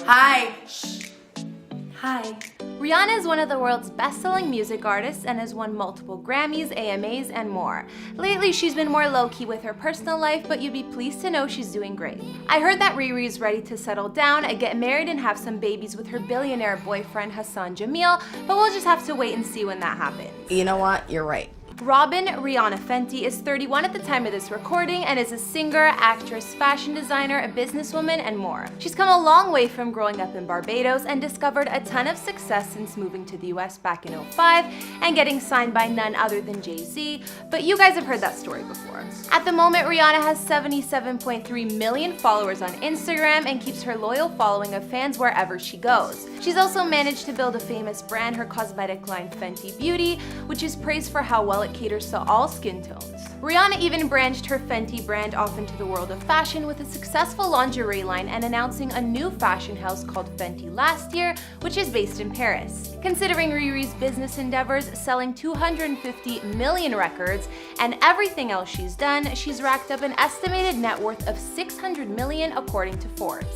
Hi. Shh. Hi. Rihanna is one of the world's best-selling music artists and has won multiple Grammys, AMAs, and more. Lately, she's been more low-key with her personal life, but you'd be pleased to know she's doing great. I heard that Riri is ready to settle down, get married, and have some babies with her billionaire boyfriend Hassan Jamil, but we'll just have to wait and see when that happens. You know what? You're right. Robin Rihanna Fenty is 31 at the time of this recording and is a singer, actress, fashion designer, a businesswoman, and more. She's come a long way from growing up in Barbados and discovered a ton of success since moving to the US back in 2005 and getting signed by none other than Jay-Z, but you guys have heard that story before. At the moment, Rihanna has 77.3 million followers on Instagram and keeps her loyal following of fans wherever she goes. She's also managed to build a famous brand, her cosmetic line Fenty Beauty, which is praised for how well it caters to all skin tones. Rihanna even branched her Fenty brand off into the world of fashion with a successful lingerie line and announcing a new fashion house called Fenty last year, which is based in Paris. Considering Riri's business endeavors, selling 250 million records, and everything else she's done, she's racked up an estimated net worth of 600 million according to Forbes.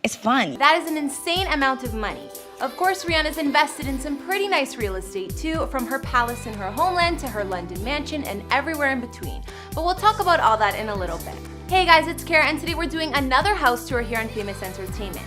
It's fun. That is an insane amount of money. Of course, Rihanna's invested in some pretty nice real estate too, from her palace in her homeland to her London mansion and everywhere in between. But we'll talk about all that in a little bit. Hey guys, it's Kara, and today we're doing another house tour here on Famous Entertainment.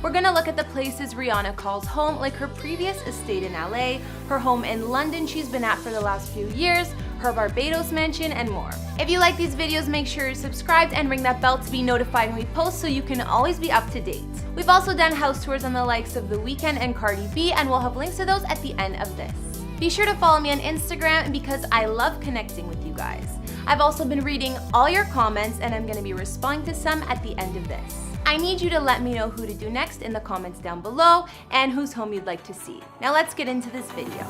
We're gonna look at the places Rihanna calls home, like her previous estate in LA, her home in London she's been at for the last few years, her Barbados mansion, and more. If you like these videos, make sure you're subscribed and ring that bell to be notified when we post so you can always be up to date. We've also done house tours on the likes of The Weeknd and Cardi B, and we'll have links to those at the end of this. Be sure to follow me on Instagram because I love connecting with you guys. I've also been reading all your comments and I'm gonna be responding to some at the end of this. I need you to let me know who to do next in the comments down below and whose home you'd like to see. Now let's get into this video.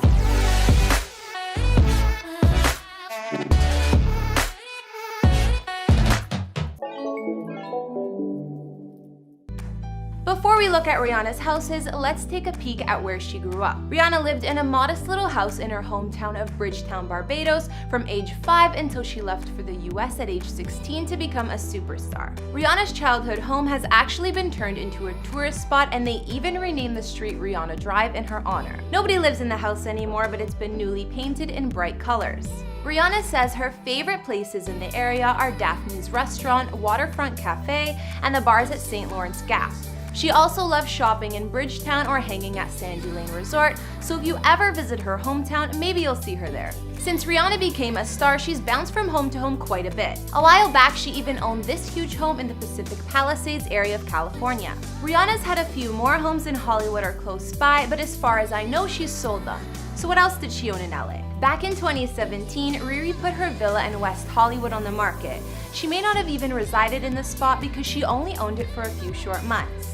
Before we look at Rihanna's houses, let's take a peek at where she grew up. Rihanna lived in a modest little house in her hometown of Bridgetown, Barbados from age 5 until she left for the US at age 16 to become a superstar. Rihanna's childhood home has actually been turned into a tourist spot, and they even renamed the street Rihanna Drive in her honor. Nobody lives in the house anymore, but it's been newly painted in bright colors. Rihanna says her favorite places in the area are Daphne's Restaurant, Waterfront Cafe, and the bars at St. Lawrence Gap. She also loves shopping in Bridgetown or hanging at Sandy Lane Resort, so if you ever visit her hometown, maybe you'll see her there. Since Rihanna became a star, she's bounced from home to home quite a bit. A while back, she even owned this huge home in the Pacific Palisades area of California. Rihanna's had a few more homes in Hollywood or close by, but as far as I know, she's sold them. So what else did she own in LA? Back in 2017, Riri put her villa in West Hollywood on the market. She may not have even resided in the spot because she only owned it for a few short months.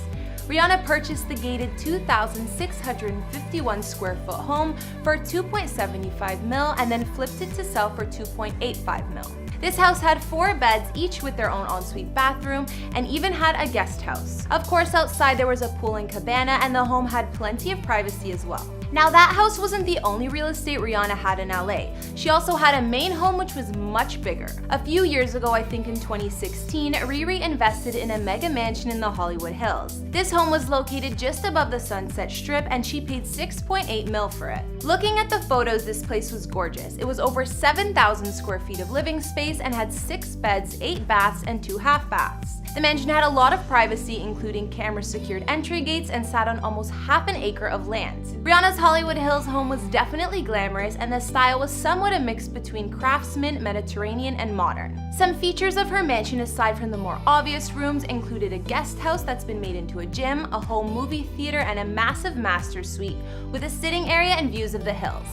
Rihanna purchased the gated 2,651 square foot home for $2.75 million and then flipped it to sell for $2.85 million. This house had 4 beds, each with their own ensuite bathroom, and even had a guest house. Of course, outside there was a pool and cabana, and the home had plenty of privacy as well. Now, that house wasn't the only real estate Rihanna had in LA. She also had a main home which was much bigger. A few years ago, I think in 2016, Riri invested in a mega mansion in the Hollywood Hills. This home was located just above the Sunset Strip, and she paid $6.8 million for it. Looking at the photos, this place was gorgeous. It was over 7,000 square feet of living space and had 6 beds, 8 baths, and 2 half baths. The mansion had a lot of privacy, including camera-secured entry gates, and sat on almost half an acre of land. Rihanna's Hollywood Hills home was definitely glamorous, and the style was somewhat a mix between craftsman, Mediterranean, and modern. Some features of her mansion, aside from the more obvious rooms, included a guest house that's been made into a gym, a home movie theater, and a massive master suite with a sitting area and views of the hills.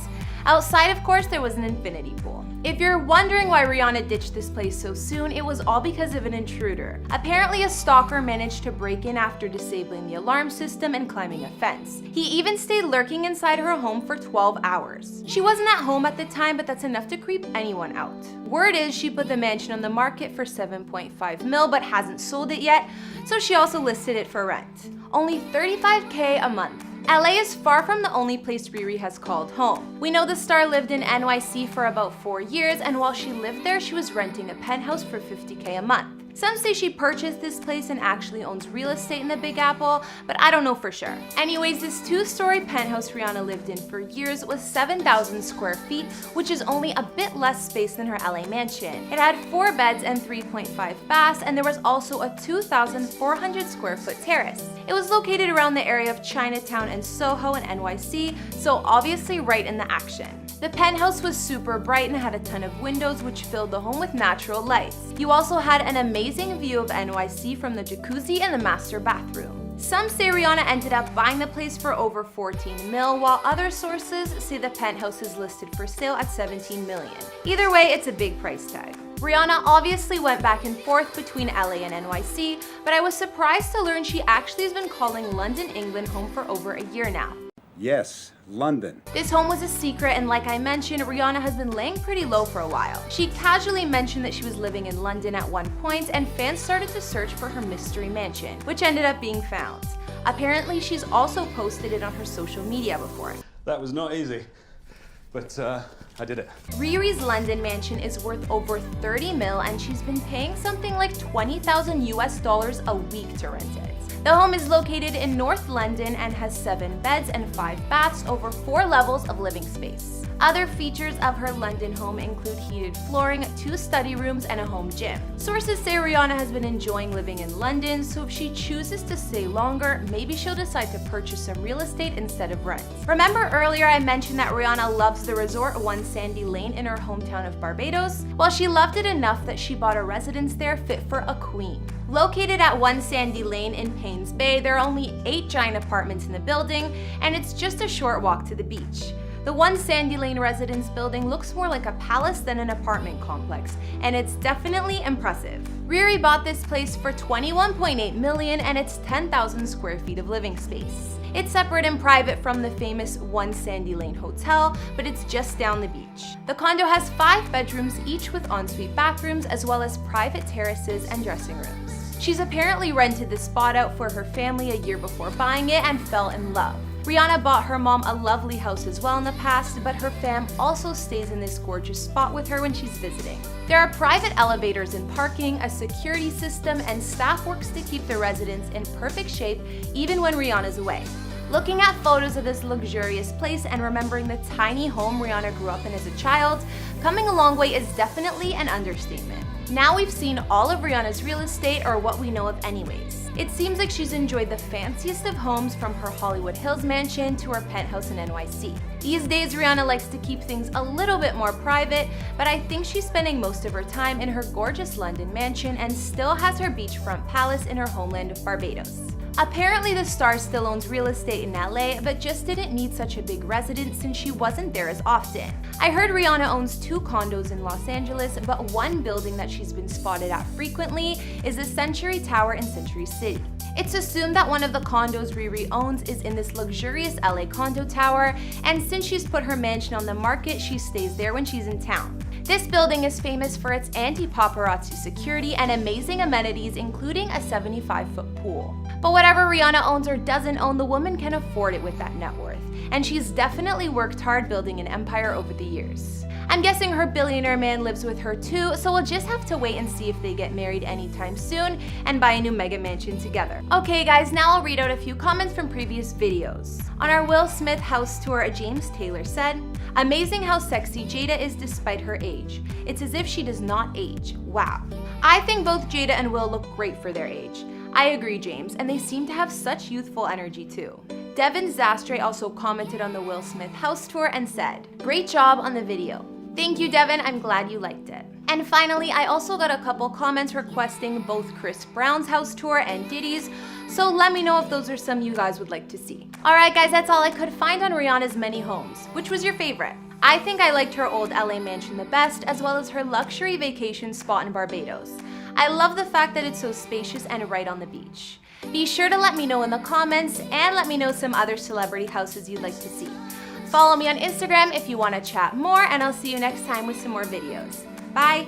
Outside, of course, there was an infinity pool. If you're wondering why Rihanna ditched this place so soon, it was all because of an intruder. Apparently, a stalker managed to break in after disabling the alarm system and climbing a fence. He even stayed lurking inside her home for 12 hours. She wasn't at home at the time, but that's enough to creep anyone out. Word is she put the mansion on the market for $7.5 million, but hasn't sold it yet, so she also listed it for rent. Only $35K a month. LA is far from the only place Riri has called home. We know the star lived in NYC for about 4 years, and while she lived there, she was renting a penthouse for $50K a month. Some say she purchased this place and actually owns real estate in the Big Apple, but I don't know for sure. Anyways, this 2-story penthouse Rihanna lived in for years was 7,000 square feet, which is only a bit less space than her LA mansion. It had 4 beds and 3.5 baths, and there was also a 2,400 square foot terrace. It was located around the area of Chinatown and Soho in NYC, so obviously right in the action. The penthouse was super bright and had a ton of windows which filled the home with natural lights. You also had an amazing view of NYC from the jacuzzi and the master bathroom. Some say Rihanna ended up buying the place for over 14 mil, while other sources say the penthouse is listed for sale at 17 million. Either way, it's a big price tag. Rihanna obviously went back and forth between LA and NYC, but I was surprised to learn she actually has been calling London, England home for over a year now. Yes, London. This home was a secret, and like I mentioned, Rihanna has been laying pretty low for a while. She casually mentioned that she was living in London at one point, and fans started to search for her mystery mansion, which ended up being found. Apparently, she's also posted it on her social media before. That was not easy, but I did it. Riri's London mansion is worth over 30 mil, and she's been paying something like $20,000 a week to rent it. The home is located in North London and has 7 beds and 5 baths over 4 levels of living space. Other features of her London home include heated flooring, 2 study rooms, and a home gym. Sources say Rihanna has been enjoying living in London, so if she chooses to stay longer, maybe she'll decide to purchase some real estate instead of rent. Remember earlier I mentioned that Rihanna loves the resort One Sandy Lane in her hometown of Barbados? Well, she loved it enough that she bought a residence there fit for a queen. Located at One Sandy Lane in Paynes Bay, there are only 8 giant apartments in the building, and it's just a short walk to the beach. The One Sandy Lane residence building looks more like a palace than an apartment complex, and it's definitely impressive. Riri bought this place for $21.8 million, and it's 10,000 square feet of living space. It's separate and private from the famous One Sandy Lane Hotel, but it's just down the beach. The condo has 5 bedrooms, each with ensuite bathrooms, as well as private terraces and dressing rooms. She's apparently rented the spot out for her family a year before buying it and fell in love. Rihanna bought her mom a lovely house as well in the past, but her fam also stays in this gorgeous spot with her when she's visiting. There are private elevators and parking, a security system, and staff works to keep the residents in perfect shape even when Rihanna's away. Looking at photos of this luxurious place and remembering the tiny home Rihanna grew up in as a child, coming a long way is definitely an understatement. Now we've seen all of Rihanna's real estate, or what we know of anyways. It seems like she's enjoyed the fanciest of homes, from her Hollywood Hills mansion to her penthouse in NYC. These days, Rihanna likes to keep things a little bit more private, but I think she's spending most of her time in her gorgeous London mansion and still has her beachfront palace in her homeland of Barbados. Apparently, the star still owns real estate in LA, but just didn't need such a big residence since she wasn't there as often. I heard Rihanna owns 2 condos in Los Angeles, but one building that she's been spotted at frequently is the Century Tower in Century City. It's assumed that one of the condos Riri owns is in this luxurious LA condo tower, and since she's put her mansion on the market, she stays there when she's in town. This building is famous for its anti-paparazzi security and amazing amenities, including a 75-foot pool. But whatever Rihanna owns or doesn't own, the woman can afford it with that net worth, and she's definitely worked hard building an empire over the years. I'm guessing her billionaire man lives with her too, so we'll just have to wait and see if they get married anytime soon and buy a new mega mansion together. Okay guys, now I'll read out a few comments from previous videos. On our Will Smith house tour, James Taylor said, "Amazing how sexy Jada is despite her age. It's as if she does not age. Wow. I think both Jada and Will look great for their age." I agree, James, and they seem to have such youthful energy too. Devin Zastre also commented on the Will Smith house tour and said, "Great job on the video." Thank you, Devin, I'm glad you liked it. And finally, I also got a couple comments requesting both Chris Brown's house tour and Diddy's, so let me know if those are some you guys would like to see. Alright guys, that's all I could find on Rihanna's many homes. Which was your favorite? I think I liked her old LA mansion the best, as well as her luxury vacation spot in Barbados. I love the fact that it's so spacious and right on the beach. Be sure to let me know in the comments, and let me know some other celebrity houses you'd like to see. Follow me on Instagram if you want to chat more, and I'll see you next time with some more videos. Bye!